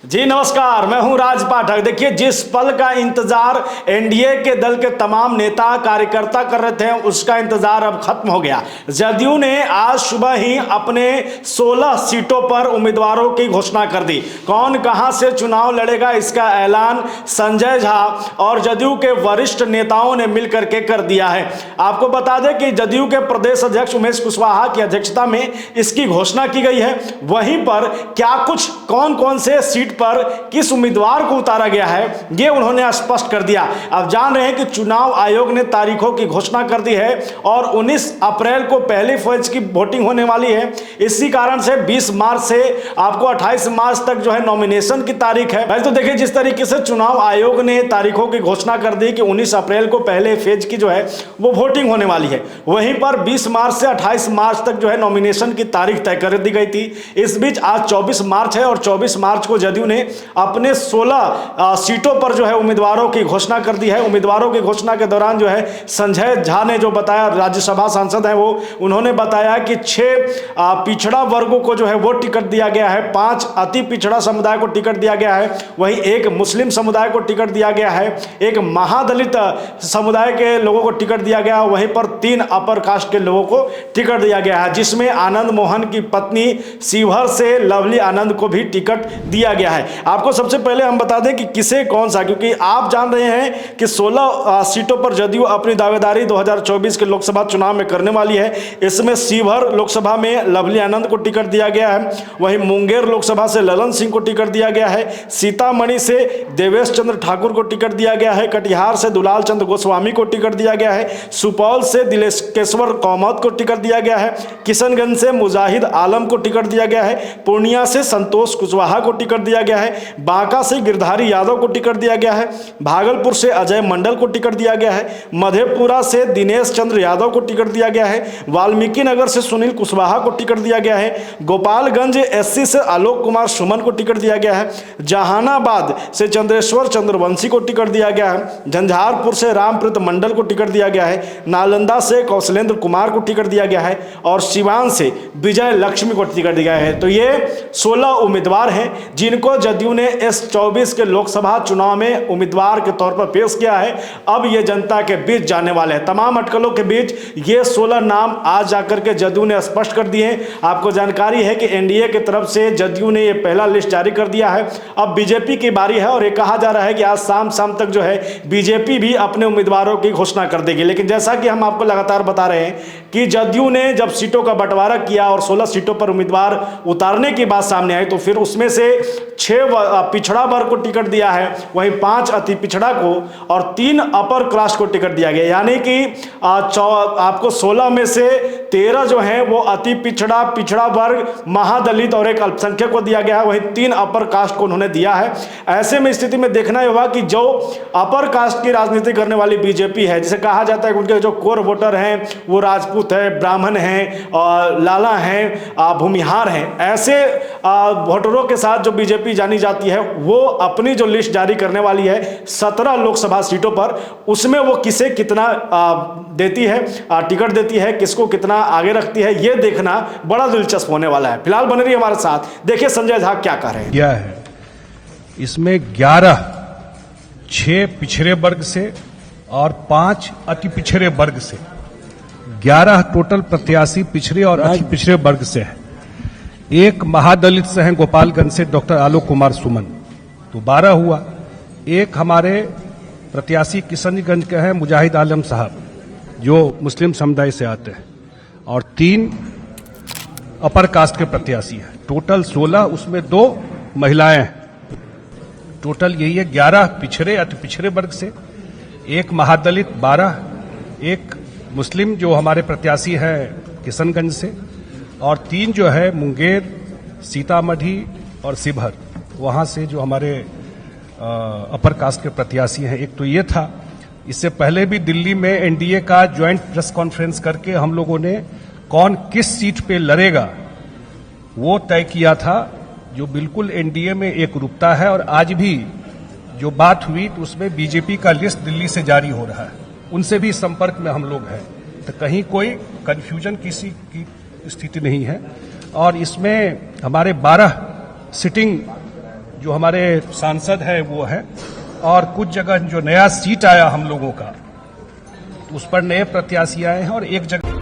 जी नमस्कार, मैं हूं राज पाठक। देखिए, जिस पल का इंतजार एनडीए के दल के तमाम नेता कार्यकर्ता कर रहे थे, उसका इंतजार अब खत्म हो गया। जदयू ने आज सुबह ही अपने 16 सीटों पर उम्मीदवारों की घोषणा कर दी। कौन कहां से चुनाव लड़ेगा, इसका ऐलान संजय झा और जदयू के वरिष्ठ नेताओं ने मिलकर के कर दिया है। आपको बता दें कि जदयू के प्रदेश अध्यक्ष उमेश कुशवाहा की अध्यक्षता में इसकी घोषणा की गई है। वहीं पर क्या कुछ कौन कौन से सीट पर किस उम्मीदवार को उतारा गया है, यह उन्होंने स्पष्ट कर दिया। अब जान रहे हैं कि चुनाव आयोग ने तारीखों की घोषणा कर दी है और 19 अप्रैल को पहली फेज की वोटिंग होने वाली है। इसी कारण से 20 मार्च से आपको 28 मार्च तक जो है नॉमिनेशन की तारीख है। वैसे तो देखिए, जिस तरीके से चुनाव आयोग ने तारीखों की घोषणा कर दी कि 19 अप्रैल को पहले फेज की जो है वो वोटिंग होने वाली है, वहीं पर 20 मार्च से 28 मार्च तक जो है नॉमिनेशन की तारीख तय कर दी गई थी। इस बीच आज 24 मार्च है और 24 मार्च को जदयू ने अपने 16 सीटों पर जो है उम्मीदवारों की घोषणा कर दी है। उम्मीदवारों की घोषणा के दौरान जो है संजय झा ने जो बताया, राज्यसभा सांसद हैं वो, उन्होंने बताया कि 6 पिछड़ा वर्गों को जो है वो टिकट दिया गया है, 5 अति पिछड़ा समुदाय को टिकट दिया गया है, वहीं 1 मुस्लिम समुदाय को टिकट दिया गया है, 1 महादलित समुदाय के लोगों को टिकट दिया गया है, वहीं पर 3 अपर कास्ट के लोगों को टिकट दिया गया है, जिसमें आनंद मोहन की पत्नी शिवहर से लवली आनंद को भी टिकट दिया गया है। आपको सबसे पहले हम बता दें कि किसे कौन सा, क्योंकि आप जान रहे हैं कि 16 सीटों पर जदयू अपनी दावेदारी 2024 के लोकसभा चुनाव में करने वाली है। इसमें शिवहर लोकसभा में लवली आनंद को टिकट दिया गया है, वहीं मुंगेर लोकसभा से ललन सिंह को टिकट दिया गया है, सीतामढ़ी से देवेश चंद्र ठाकुर को टिकट दिया गया है, कटिहार से दुलाल चंद गोस्वामी को टिकट दिया गया है, सुपौल से दिलेश्वर कौमत को टिकट दिया गया है, किशनगंज से मुजाहिद आलम को टिकट दिया गया है, पूर्णिया से संतोष कुशवाहा को टिकट दिया गया है, बांका से गिरधारी यादव को टिकट दिया गया है, भागलपुर से अजय मंडल को टिकट दिया गया है, मधेपुरा से दिनेश चंद्र यादव को टिकट दिया गया है, वाल्मीकि नगर से सुनील कुशवाहा को टिकट दिया गया है, गोपालगंज एससी से आलोक कुमार सुमन को टिकट दिया गया है, जहानाबाद से चंद्रेश्वर चंद्रवंशी को टिकट दिया गया है, झंझारपुर से रामप्रीत मंडल को टिकट दिया गया है, नालंदा से कौशलेंद्र कुमार को टिकट दिया गया है और सिवान से विजय लक्ष्मी को टिकट दिया गया है। तो ये 16 उम्मीदवार हैं जिनको जदयू ने इस 24 के लोकसभा चुनाव में उम्मीदवार के तौर पर पेश किया है। अब ये जनता के बीच जाने वाले हैं। तमाम अटकलों के बीच ये 16 नाम आज जाकर के जदयू ने स्पष्ट कर दिए हैं। आपको जानकारी है कि एनडीए की तरफ से जदयू ने ये पहला लिस्ट जारी कर दिया है। अब बीजेपी की बारी है और ये कहा जा रहा है कि आज शाम तक जो है बीजेपी भी अपने उम्मीदवारों की घोषणा कर देगी। लेकिन जैसा कि हम आपको लगातार बता रहे हैं कि जदयू ने जब सीटों का बंटवारा किया और 16 सीटों पर उम्मीदवार उतारने की बात सामने आई, तो फिर उसमें से 6 पिछड़ा वर्ग को टिकट दिया है, वहीं 5 अति पिछड़ा को और 3 अपर कास्ट को टिकट दिया गया। यानी कि आपको 16 में से 13 जो है वो अति पिछड़ा, पिछड़ा वर्ग, महादलित और 1 अल्पसंख्यक को दिया गया है, वहीं 3 अपर कास्ट को उन्होंने दिया है। ऐसे में स्थिति में देखना होगा कि जो अपर कास्ट की राजनीति करने वाली बीजेपी है, जिसे कहा जाता है कि उनके जो कोर वोटर हैं वो राजपूत है, ब्राह्मण हैं, लाला हैं, भूमिहार हैं, ऐसे वोटरों के साथ जो बीजेपी जानी जाती है, वो अपनी जो लिस्ट जारी करने वाली है 17 लोकसभा सीटों पर, उसमें वो किसे कितना देती है, टिकट देती है, किसको कितना आगे रखती है, ये देखना बड़ा दिलचस्प होने वाला है। फिलहाल बने रहिए हमारे साथ, देखिए संजय झा क्या कह रहे हैं। क्या है इसमें 11 6 पिछड़े वर्ग से और 5 अति पिछड़े वर्ग से 11 टोटल प्रत्याशी पिछड़े और अति पिछड़े वर्ग से है। 1 महादलित से हैं गोपालगंज से डॉक्टर आलोक कुमार सुमन, तो 12 हुआ। 1 हमारे प्रत्याशी किशनगंज के हैं मुजाहिद आलम साहब, जो मुस्लिम समुदाय से आते हैं, और 3 अपर कास्ट के प्रत्याशी हैं। टोटल 16, उसमें 2 महिलाएं हैं। टोटल यही है 11 पिछड़े अति पिछड़े वर्ग से, 1 महादलित, 12, 1 मुस्लिम जो हमारे प्रत्याशी हैं किशनगंज से, और 3 जो है मुंगेर, सीतामढ़ी और शिवहर, वहां से जो हमारे अपर कास्ट के प्रत्याशी हैं। एक तो ये था। इससे पहले भी दिल्ली में एनडीए का ज्वाइंट प्रेस कॉन्फ्रेंस करके हम लोगों ने कौन किस सीट पे लड़ेगा वो तय किया था, जो बिल्कुल एनडीए में एकरूपता है। और आज भी जो बात हुई तो उसमें बीजेपी का लिस्ट दिल्ली से जारी हो रहा है, उनसे भी संपर्क में हम लोग हैं, तो कहीं कोई कंफ्यूजन किसी की स्थिति नहीं है। और इसमें हमारे 12 सिटिंग जो हमारे सांसद है वो है, और कुछ जगह जो नया सीट आया हम लोगों का उस पर नए प्रत्याशी आए हैं, और एक जगह